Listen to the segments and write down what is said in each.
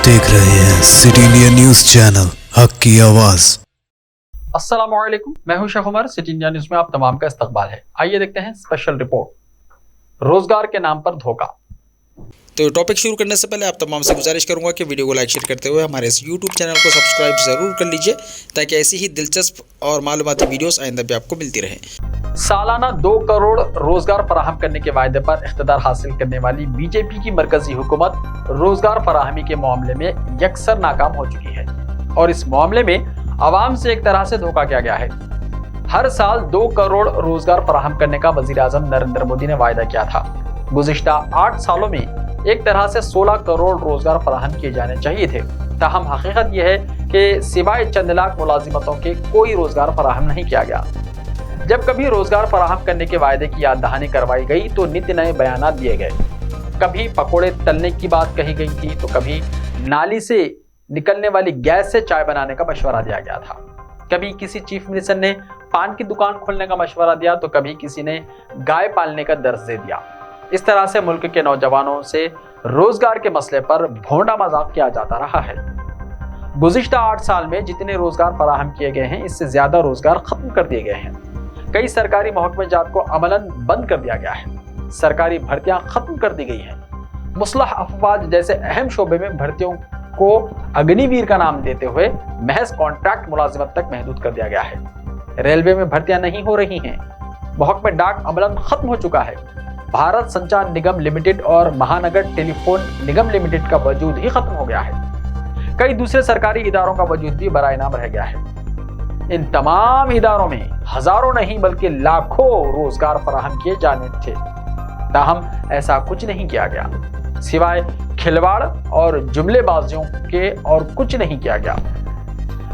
देख रहे हैं सिटी इंडिया न्यूज चैनल, हक की आवाज। अस्सलामुअलैकुम, मैं हूं Sheikh Umar. City India news में आप तमाम का इस्तकबाल है। आइए देखते हैं स्पेशल रिपोर्ट, रोजगार के नाम पर धोखा। तो टॉपिक शुरू करने से पहले आप तमाम से गुजारिश करूंगा कि वीडियो को लाइक शेयर करते हुए हमारे इस यूट्यूब चैनल को सब्सक्राइब ज़रूर कर लीजिए, ताकि ऐसी ही दिलचस्प और मालूमाती वीडियोस आइंदा भी आपको मिलती रहें। सालाना 2 करोड़ रोजगार फराहम करने के वायदे पर इख्तिदार हासिल करने वाली बीजेपी की मरकजी हुकूमत रोजगार फराहमी के मामले में यकसर नाकाम हो चुकी है और इस मामले में आवाम से एक तरह से धोखा किया गया है। हर साल 2 करोड़ रोजगार फराहम करने का वजीर आजम नरेंद्र मोदी ने वायदा किया था। गुज़िश्ता 8 सालों में एक तरह से 16 करोड़ रोजगार फराहम किए जाने चाहिए थे। ताहम हकीकत यह है कि सिवाय चंद लाख मुलाजिमतों के कोई रोजगार फराहम नहीं किया गया। जब कभी रोजगार फराहम करने के वायदे की याद दहानी करवाई गई तो नित्य नए बयानात दिए गए। कभी पकोड़े तलने की बात कही गई थी तो कभी नाली से निकलने वाली गैस से चाय बनाने का मशवरा दिया गया था। कभी किसी चीफ मिनिस्टर ने पान की दुकान खोलने का मशवरा दिया तो कभी किसी ने गाय पालने का दर्ज दे दिया। इस तरह से मुल्क के नौजवानों से रोजगार के मसले पर भोंडा मजाक किया जाता रहा है। गुज़िश्ता 8 साल में जितने रोजगार फराहम किए गए हैं, इससे ज्यादा रोजगार खत्म कर दिए गए हैं। कई सरकारी महकमे जात को अमलन बंद कर दिया गया है। सरकारी भर्तियां खत्म कर दी गई हैं। मुस्लह अफवाज जैसे अहम शोबे में भर्तियों को अग्निवीर का नाम देते हुए महज कॉन्ट्रैक्ट मुलाजिमत तक महदूद कर दिया गया है। रेलवे में भर्तियां नहीं हो रही हैं। महकमे डाक अमलन खत्म हो चुका है। भारत संचार निगम लिमिटेड और महानगर टेलीफोन निगम लिमिटेड का वजूद ही खत्म हो गया है। कई दूसरे सरकारी इदारों का वजूद भी बराए नाम रह गया है। इन तमाम इदारों में हजारों नहीं बल्कि लाखों रोजगार फराहम किए जाने थे। ताहम ऐसा कुछ नहीं किया गया, सिवाय खिलवाड़ और जुमलेबाजियों के और कुछ नहीं किया गया।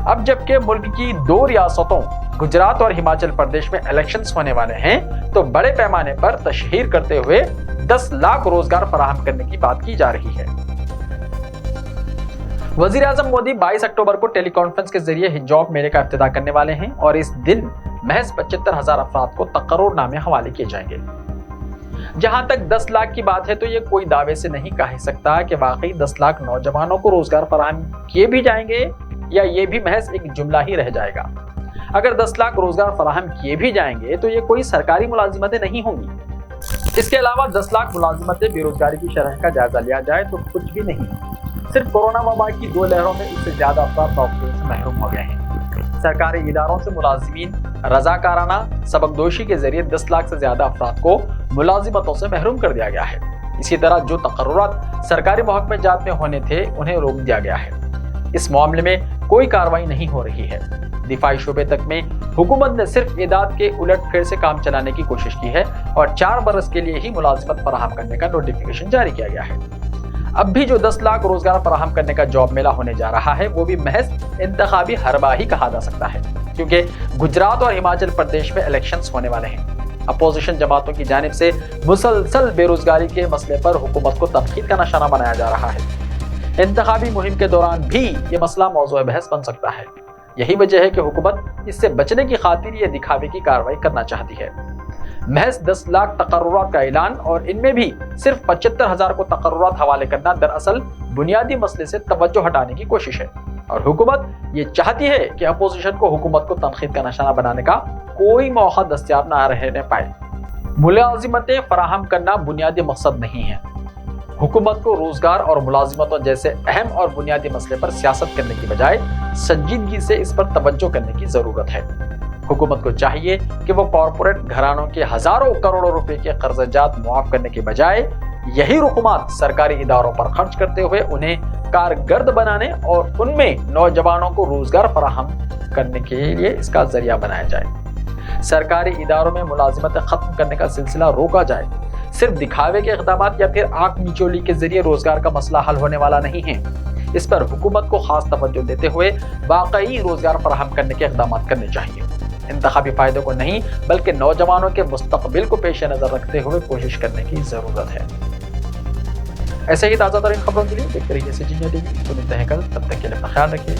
अब जबकि मुल्क की 2 रियासतों गुजरात और हिमाचल प्रदेश में इलेक्शंस होने वाले हैं, तो बड़े पैमाने पर तशहीर करते हुए 10 लाख रोजगार फराहम करने की बात की जा रही है। वजीर आजम मोदी 22 अक्टूबर को टेली कॉन्फ्रेंस के जरिए हिजॉब मेले का इफ्तिताह करने वाले हैं और इस दिन महज 75,000 अफराद को तकर्रुरनामे हवाले किए जाएंगे। जहां तक 10 लाख की बात है तो ये कोई दावे से नहीं कह सकता कि वाकई 10 लाख नौजवानों को रोजगार फराहम किए भी जाएंगे या ये भी महज एक जुमला ही रह जाएगा। अगर 10 लाख रोजगार फराहम किए भी जाएंगे तो ये कोई सरकारी मुलाजिमतें नहीं होंगी। इसके अलावा 10 लाख मुलाजिमतें बेरोजगारी की शरह का जायजा लिया जाए तो कुछ भी नहीं। सिर्फ कोरोना वबा की 2 लहरों में इससे ज्यादा अफराद नौकरियों से महरूम हो गए हैं। सरकारी इदारों से मुलाजिमीन रजाकाराना सबकदोशी के जरिए 10 लाख से ज्यादा अफराद को मुलाजिमतों से महरूम कर दिया गया है। इसी तरह जो तकर्रुरात सरकारी महकमे जात में होने थे उन्हें रोक दिया गया है। इस मामले में कोई कार्रवाई नहीं हो रही है। दिफाई शोबे तक में हुकूमत ने सिर्फ इदाद के उलट फेर से काम चलाने की कोशिश की है और 4 बरस के लिए ही मुलाजिमत फराहम करने का नोटिफिकेशन जारी किया गया है। अब भी जो 10 लाख रोजगार फराहम करने का जॉब मेला होने जा रहा है वो भी महज इंतखाबी हरबा ही कहा जा सकता है, क्योंकि गुजरात और हिमाचल प्रदेश में इलेक्शंस होने वाले हैं। अपोजिशन जमातों की जानिब से मुसलसल बेरोजगारी के मसले पर हुकूमत को तनकीद का निशाना बनाया जा रहा है। इंतखाबी मुहिम के दौरान भी ये मसला मौजूद बहस बन सकता है। यही वजह है कि हुकूमत इससे बचने की खातिर ये दिखावे की कार्रवाई करना चाहती है। महज 10 लाख तकर्रुरात का ऐलान और इनमें भी सिर्फ 75,000 को तकर्रुरात हवाले करना दरअसल बुनियादी मसले से तवज्जो हटाने की कोशिश है और हुकूमत ये चाहती है कि अपोजिशन को हुकूमत को तनकीद का निशाना बनाने का कोई मौका दस्तयाब ना रहने पाए। मुलाजिमतें फराहम करना बुनियादी मकसद नहीं है। हुकूमत को रोजगार और मुलाजिमतों जैसे अहम और बुनियादी मसले पर सियासत करने की बजाय संजीदगी से इस पर तवज्जो करने की जरूरत है। हुकूमत को चाहिए कि वो कॉरपोरेट घरानों के हजारों करोड़ों रुपए के कर्जजात मुआफ करने के बजाय यही रुकूमात सरकारी इदारों पर खर्च करते हुए उन्हें कारगर्द बनाने और उनमें नौजवानों को रोजगार फराहम करने के लिए इसका जरिया बनाया जाए। सरकारी इदारों में मुलाजिमतें खत्म करने का सिलसिला रोका जाए। सिर्फ दिखावे के इक़दाम या फिर आंख मिचोली के जरिए रोजगार का मसला हल होने वाला नहीं है। इस पर हुकूमत को खास तवज्जो देते हुए वाकई रोजगार फराहम करने के इक़दाम करने चाहिए। इंतखाबी फायदों को नहीं बल्कि नौजवानों के मुस्तकबिल को पेश नजर रखते हुए कोशिश करने की जरूरत है। ऐसे ही ताज़ा तरीन खबरों के लिए देखते रहिए सिटी न्यूज़ टीवी। सुनते हैं कल, तब तक के लिए अपना ख्याल रखिए।